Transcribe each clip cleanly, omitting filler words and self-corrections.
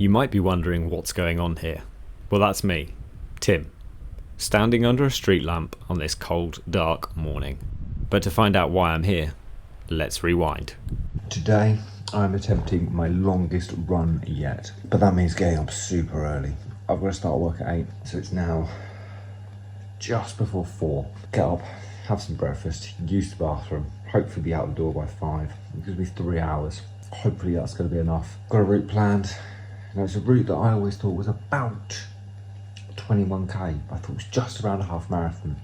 You might be wondering what's going on here. Well, that's me, Tim, standing under a street lamp on this cold, dark morning. But to find out why I'm here, let's rewind. Today, I'm attempting my longest run yet, but that means getting up super early. I've got to start work at 8, so it's now just before 4. Get up, have some breakfast, use the bathroom, hopefully be out the door by 5. It gives me 3 hours. Hopefully that's going to be enough. Got a route planned. Now, it's a route that I always thought was about 21k. I thought it was just around a half marathon.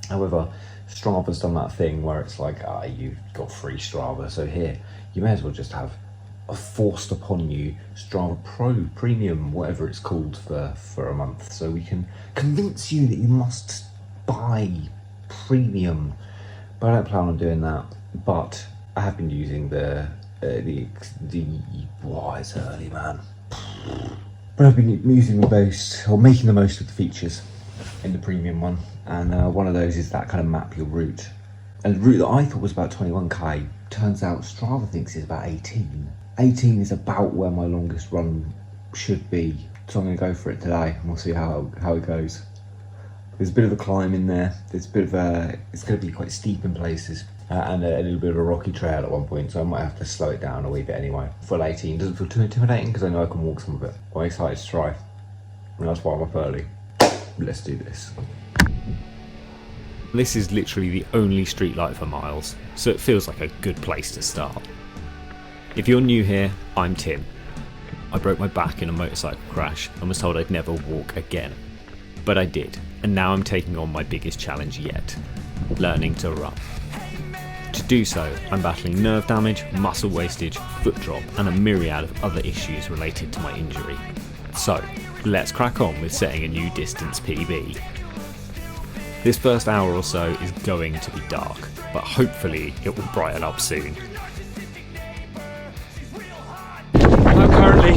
However, Strava's done that thing where it's like, you've got free Strava, so here, you may as well just have a forced upon you Strava Pro, Premium, whatever it's called, for a month. So we can convince you that you must buy Premium. But I don't plan on doing that. But I have been using why it's early, man. But I've been using making the most of the features in the Premium one. And one of those is that kind of map your route. And the route that I thought was about 21k, turns out Strava thinks is about 18. 18 is about where my longest run should be. So I'm going to go for it today and we'll see how it goes. There's a bit of a climb in there. It's going to be quite steep in places. And a little bit of a rocky trail at one point, so I might have to slow it down a wee bit anyway. Full 18 doesn't feel too intimidating because I know I can walk some of it. I'm excited to try, and that's why I'm up early. Let's do this. This is literally the only streetlight for miles, so it feels like a good place to start. If you're new here, I'm Tim. I broke my back in a motorcycle crash and was told I'd never walk again. But I did, and now I'm taking on my biggest challenge yet, learning to run. To do so, I'm battling nerve damage, muscle wastage, foot drop, and a myriad of other issues related to my injury. So, let's crack on with setting a new distance PB. This first hour or so is going to be dark, but hopefully it will brighten up soon. I'm currently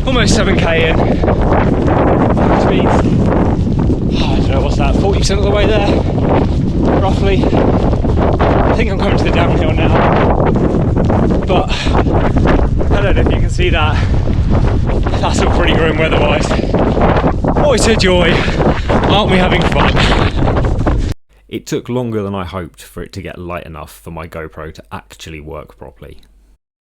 almost 7k in, which means, I don't know, what's that, 40% of the way there, roughly. I think I'm coming to the downhill now, but I don't know if you can see that. That's all pretty grim weather-wise. What a joy! Aren't we having fun? It took longer than I hoped for it to get light enough for my GoPro to actually work properly.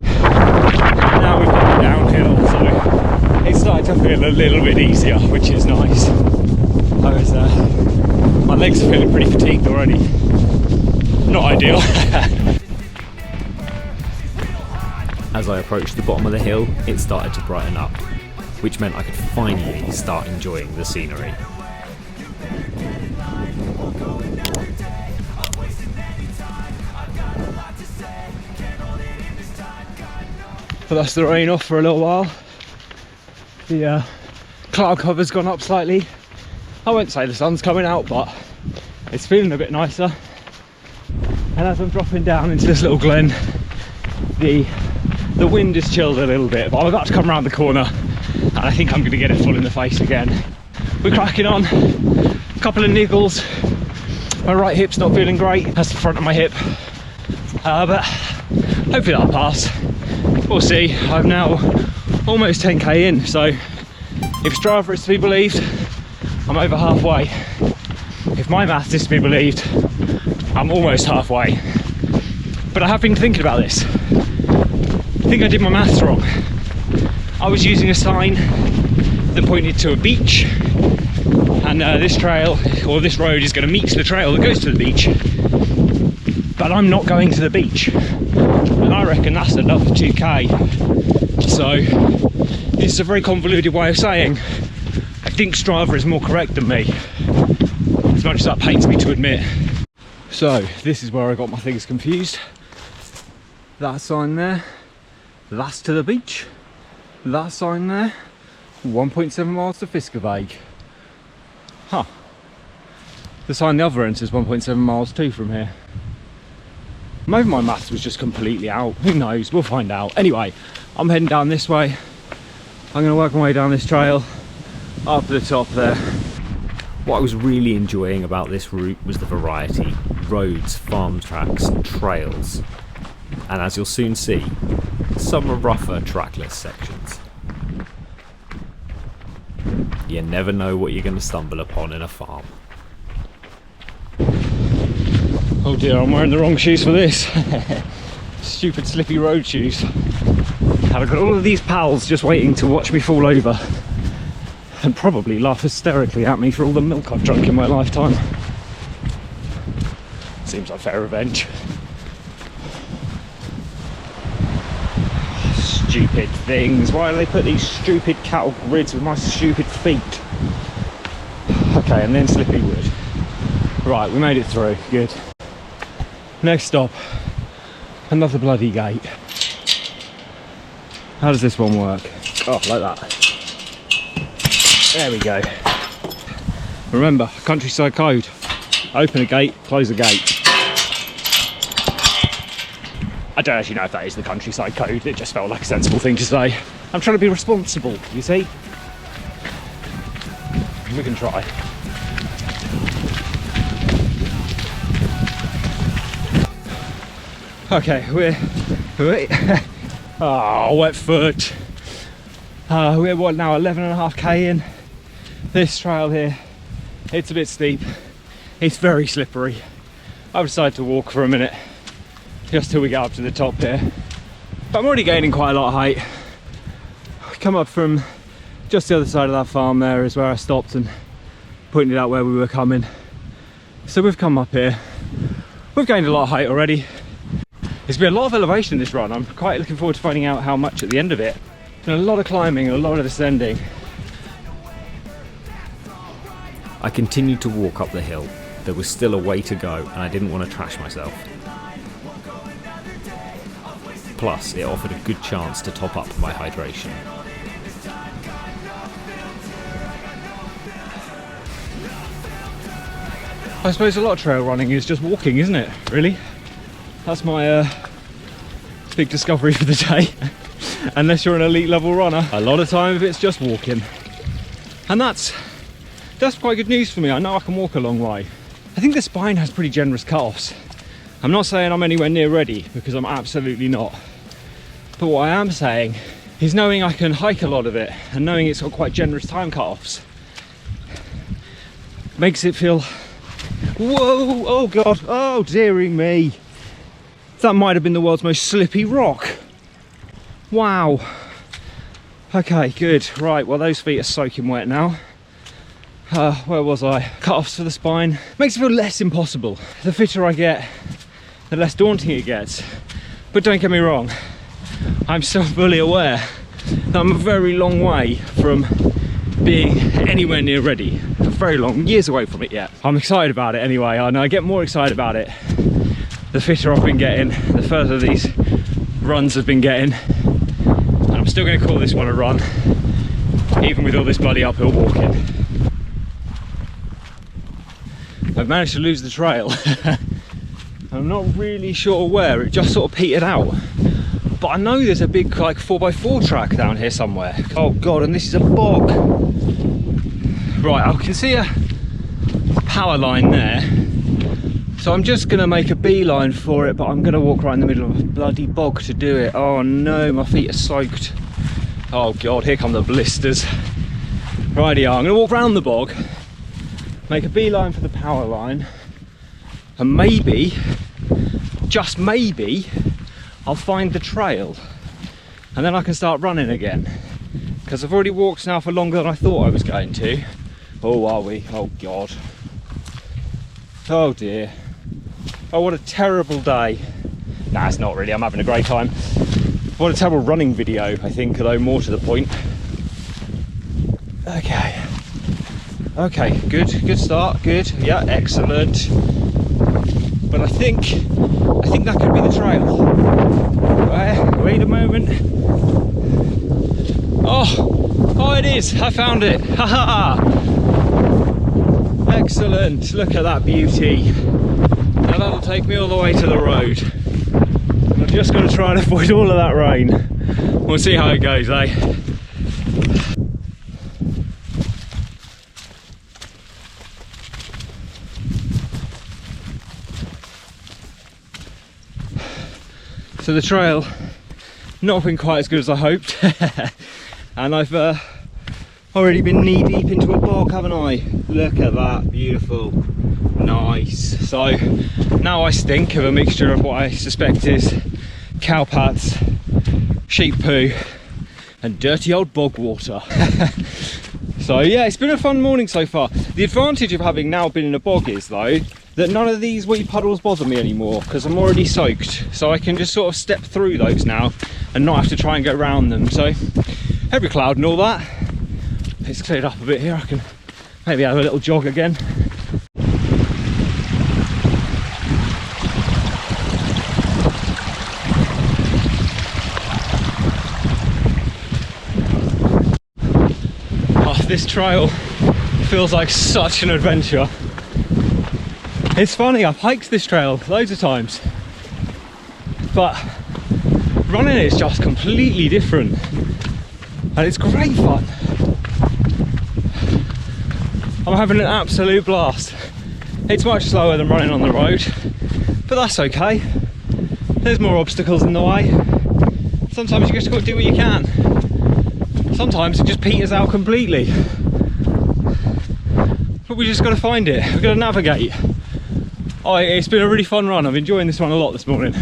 Now we've got the downhill, so it's starting to feel a little bit easier, which is nice. My legs are feeling pretty fatigued already. Not ideal. As I approached the bottom of the hill, it started to brighten up, which meant I could finally start enjoying the scenery. But that's the rain off for a little while. The cloud cover's gone up slightly. I won't say the sun's coming out, but it's feeling a bit nicer. And as I'm dropping down into this little glen, the wind has chilled a little bit, but I'm about to come around the corner and I think I'm going to get it full in the face again. We're cracking on. A couple of niggles. My right hip's not feeling great. That's the front of my hip. But hopefully that'll pass. We'll see. I'm now almost 10k in, so if Strava is to be believed, I'm over halfway. If my maths is to be believed, I'm almost halfway. But I have been thinking about this. I think I did my maths wrong. I was using a sign that pointed to a beach, and this trail, or this road, is going to meet the trail that goes to the beach. But I'm not going to the beach, and I reckon that's another 2k. So this is a very convoluted way of saying I think Strava is more correct than me, as much as that pains me to admit. So this is where I got my things confused. That sign there, that's to the beach. That sign there, 1.7 miles to Fiskevig. Huh. The sign the other end says 1.7 miles too from here. Maybe my maths was just completely out. Who knows? We'll find out. Anyway, I'm heading down this way. I'm going to work my way down this trail up to the top there. What I was really enjoying about this route was the variety: roads, farm tracks, trails, and as you'll soon see, some rougher trackless sections. You never know what you're going to stumble upon in a farm. Oh dear, I'm wearing the wrong shoes for this. Stupid slippy road shoes. And I've got all of these pals just waiting to watch me fall over and probably laugh hysterically at me for all the milk I've drunk in my lifetime. Seems like fair revenge. Stupid things. Why do they put these stupid cattle grids with my stupid feet? Okay, and then slippy wood. Right, we made it through. Good. Next stop, another bloody gate. How does this one work? Oh, like that. There we go. Remember, countryside code. Open a gate, close a gate. I don't actually know if that is the countryside code, it just felt like a sensible thing to say. I'm trying to be responsible, you see? We can try. Okay, we're oh, wet foot. We're what now, 11.5k in. This trail here, it's a bit steep. It's very slippery. I've decided to walk for a minute, just till we get up to the top here. But I'm already gaining quite a lot of height. We come up from just the other side of that farm there is where I stopped and pointed out where we were coming. So we've come up here. We've gained a lot of height already. There's been a lot of elevation in this run. I'm quite looking forward to finding out how much at the end of it. Been a lot of climbing, a lot of descending. I continued to walk up the hill. There was still a way to go and I didn't want to trash myself. Plus, it offered a good chance to top up my hydration. I suppose a lot of trail running is just walking, isn't it? Really? That's my big discovery for the day. Unless you're an elite level runner, a lot of time of it's just walking. And that's quite good news for me. I know I can walk a long way. I think the spine has pretty generous cut-offs. I'm not saying I'm anywhere near ready, because I'm absolutely not. But what I am saying is knowing I can hike a lot of it and knowing it's got quite generous time cut-offs makes it feel, whoa, oh God, oh dearie me. That might have been the world's most slippy rock. Wow. Okay, good. Right, well those feet are soaking wet now. Where was I? Cut-offs for the spine. Makes it feel less impossible. The fitter I get, the less daunting it gets. But don't get me wrong, I'm still fully aware that I'm a very long way from being anywhere near ready. A very long, years away from it yet. I'm excited about it anyway, and I get more excited about it the fitter I've been getting, the further these runs have been getting. And I'm still going to call this one a run, even with all this bloody uphill walking. I've managed to lose the trail. I'm not really sure where, it just sort of petered out. But I know there's a big like 4x4 track down here somewhere. Oh God, and this is a bog. Right, I can see a power line there. So I'm just gonna make a beeline for it, but I'm gonna walk right in the middle of a bloody bog to do it. Oh no, my feet are soaked. Oh God, here come the blisters. Rightio, I'm gonna walk round the bog, make a beeline for the power line, and maybe, just maybe, I'll find the trail and then I can start running again, because I've already walked now for longer than I thought I was going to. Oh, are we? Oh God. Oh dear. Oh, what a terrible day. Nah, it's not really, I'm having a great time. What a terrible running video, I think, though, more to the point. Okay. Okay, good start, good. Yeah, excellent. But I think that could be the trail. Wait a moment. Oh, it is. I found it. Haha. Excellent. Look at that beauty. Now that'll take me all the way to the road. And I've just got to try and avoid all of that rain. We'll see how it goes, eh? So the trail not been quite as good as I hoped. And I've Already been knee deep into a bog, haven't I? Look at that, beautiful, nice. So now I stink of a mixture of what I suspect is cow pats, sheep poo and dirty old bog water. So yeah, it's been a fun morning so far. The advantage of having now been in a bog is though that none of these wee puddles bother me anymore because I'm already soaked, so I can just sort of step through those now and not have to try and go around them. So heavy cloud and all that, it's cleared up a bit here. I can maybe have a little jog again. Oh, this trail feels like such an adventure. It's funny, I've hiked this trail loads of times, but running it is just completely different and it's great fun. I'm having an absolute blast. It's much slower than running on the road, but that's okay. There's more obstacles in the way. Sometimes you just got to do what you can. Sometimes it just peters out completely. But we just got to find it. We've got to navigate. Oh, it's been a really fun run. I'm enjoying this one a lot this morning.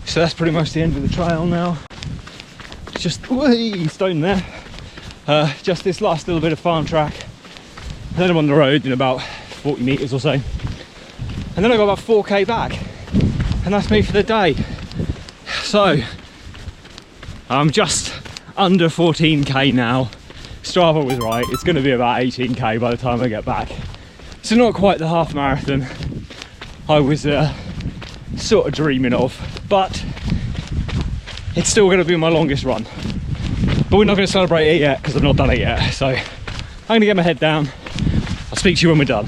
So that's pretty much the end of the trail now. It's just whee, stone there. Just this last little bit of farm track. And then I'm on the road in about 40 metres or so. And then I got about 4k back. And that's me for the day. So I'm just under 14k now. Strava was right. It's going to be about 18k by the time I get back. So not quite the half marathon I was sort of dreaming of, but it's still going to be my longest run. But we're not going to celebrate it yet because I've not done it yet. So I'm going to get my head down. I'll speak to you when we're done.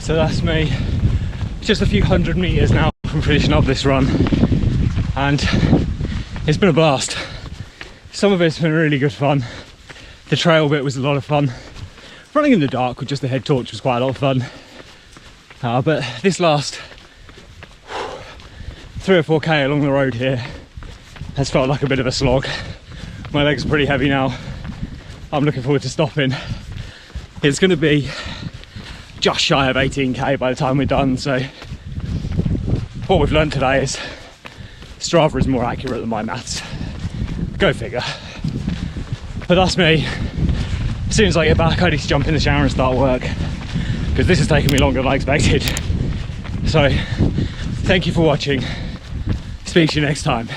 So that's me. Just a few hundred meters now from finishing up this run, and it's been a blast. Some of it's been really good fun. The trail bit was a lot of fun. Running in the dark with just the head torch was quite a lot of fun. But this last 3 or 4k along the road here has felt like a bit of a slog. My legs are pretty heavy now. I'm looking forward to stopping. It's going to be just shy of 18k by the time we're done, so what we've learned today is Strava is more accurate than my maths. Go figure. But that's me. As soon as I get back I need to jump in the shower and start work because this has taken me longer than I expected. So thank you for watching. Speak to you next time.